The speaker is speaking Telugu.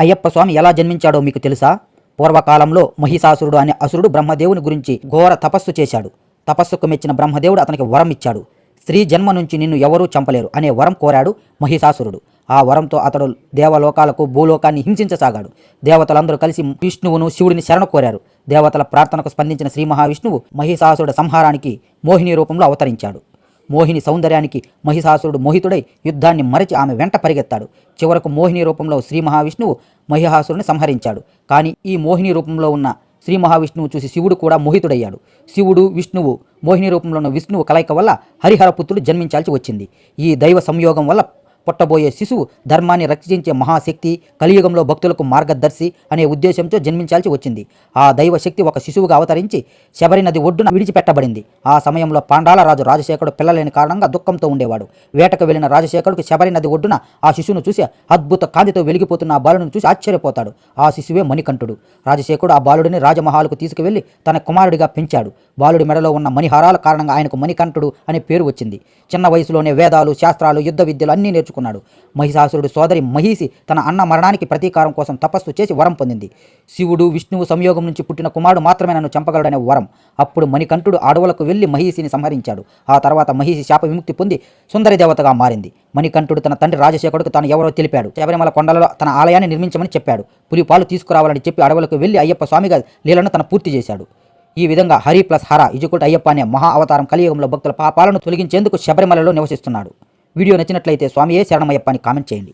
అయ్యప్ప స్వామి ఎలా జన్మించాడో మీకు తెలుసా? పూర్వకాలంలో మహిషాసురుడు అనే అసురుడు బ్రహ్మదేవుని గురించి ఘోర తపస్సు చేశాడు. తపస్సుకు మెచ్చిన బ్రహ్మదేవుడు అతనికి వరం ఇచ్చాడు. స్త్రీ జన్మ నుంచి నిన్ను ఎవరూ చంపలేరు అనే వరం కోరాడు మహిషాసురుడు. ఆ వరంతో అతడు దేవలోకాలకు భూలోకాన్ని హింసించసాగాడు. దేవతలందరూ కలిసి విష్ణువును శివుడిని శరణ కోరారు. దేవతల ప్రార్థనకు స్పందించిన శ్రీ మహావిష్ణువు మహిషాసురుడు సంహారానికి మోహిని రూపంలో అవతరించాడు. మోహిని సౌందర్యానికి మహిషాసురుడు మోహితుడై యుద్ధాన్ని మరచి ఆమె వెంట పరిగెత్తాడు. చివరకు మోహిని రూపంలో శ్రీ మహావిష్ణువు మహిషాసురుని సంహరించాడు. కానీ ఈ మోహిని రూపంలో ఉన్న శ్రీ మహావిష్ణువు చూసి శివుడు కూడా మోహితుడయ్యాడు. శివుడు విష్ణువు మోహిని రూపంలో ఉన్న విష్ణువు కలయిక వల్ల హరిహర పుత్రుడు జన్మించాల్సి వచ్చింది. ఈ దైవ సంయోగం వల్ల పుట్టబోయే శిశువు ధర్మాన్ని రక్షించే మహాశక్తి, కలియుగంలో భక్తులకు మార్గదర్శి అనే ఉద్దేశంతో జన్మించాల్సి వచ్చింది. ఆ దైవ శక్తి ఒక శిశువుగా అవతరించి శబరి నది ఒడ్డున విడిచిపెట్టబడింది. ఆ సమయంలో పాండాల రాజు రాజశేఖరుడు పిల్లలేని కారణంగా దుఃఖంతో ఉండేవాడు. వేటకు వెళ్లిన రాజశేఖరుడికి శబరి నది ఒడ్డున ఆ శిశువును చూసి అద్భుత కాంతితో వెలిగిపోతున్న ఆ బాలుడిని చూసి ఆశ్చర్యపోతాడు. ఆ శిశువే మణికంఠుడు. రాజశేఖరుడు ఆ బాలుడిని రాజమహాలుకు తీసుకువెళ్లి తన కుమారుడిగా పెంచాడు. బాలుడి మెడలో ఉన్న మణిహారాల కారణంగా ఆయనకు మణికంఠుడు అనే పేరు వచ్చింది. చిన్న వయసులోనే వేదాలు, శాస్త్రాలు, యుద్ధ విద్యలు అన్నీ నేర్చుకున్నాడు. మహిషాసురుడు సోదరి మహిషి తన అన్న మరణానికి ప్రతీకారం కోసం తపస్సు చేసి వరం పొందింది. శివుడు విష్ణువు సంయోగం నుంచి పుట్టిన కుమారుడు మాత్రమే నన్ను చంపగలడనే వరం. అప్పుడు మణికంఠుడు అడవులకు వెళ్లి మహిషిని సంహరించాడు. ఆ తర్వాత మహిషి శాప విముక్తి పొంది సుందరి దేవతగా మారింది. మణికంఠుడు తన తండ్రి రాజశేఖరుడికి తాను ఎవరో తెలిపాడు. శబరిమల కొండలలో తన ఆలయాన్ని నిర్మించమని చెప్పాడు. పులిపాలు తీసుకురావాలని చెప్పి అడవులకు వెళ్లి అయ్యప్ప స్వామిగా లీలను తన పూర్తి చేశాడు. ఈ విధంగా హరి ప్లస్ హర ఇజుకుల్ అయ్యప్ప అనే మహా అవతారం కలియుగంలో భక్తుల పాపాలను తొలగించేందుకు శబరిమలలో నివసిస్తున్నాడు. వీడియో నచ్చినట్లయితే స్వామియే శరణమయ్యప్ప అని కామెంట్ చేయండి.